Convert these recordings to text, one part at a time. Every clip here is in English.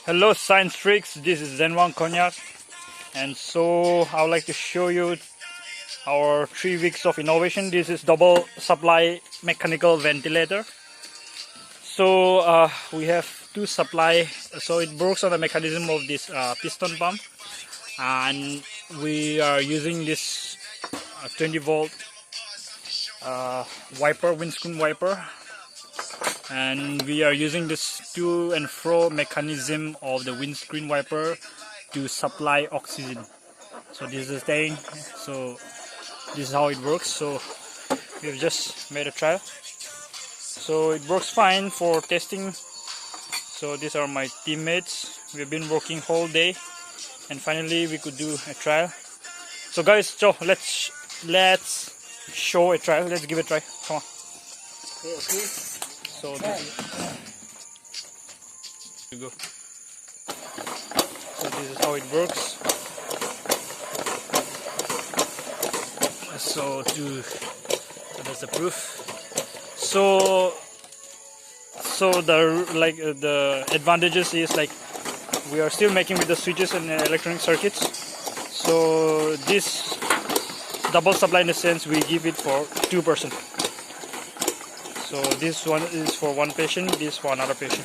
Hello science freaks, this is Zenwang Konyak, and so I would like to show you our 3 weeks of innovation. This is double supply mechanical ventilator. So we have two supply, so it works on the mechanism of this piston pump, and we are using this 20-volt wiper, windscreen wiper, and we are using this to and fro mechanism of the windscreen wiper to supply oxygen. So this is the thing. So this is how it works. So we've just made a trial. So it works fine for testing. So these are my teammates. We've been working whole day, and finally we could do a trial. So guys, so let's show a trial. Let's give it a try. Come on. Okay. So this you go. So this is how it works. So that's the proof. So the advantages is like we are still making with the switches and electronic circuits. So this double supply, in a sense, we give it for 2 person. So this one is for one patient, this for another patient.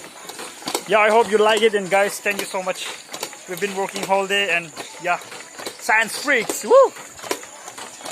Yeah, I hope you like it, and guys, thank you so much. We've been working whole day, and yeah, science freaks, woo!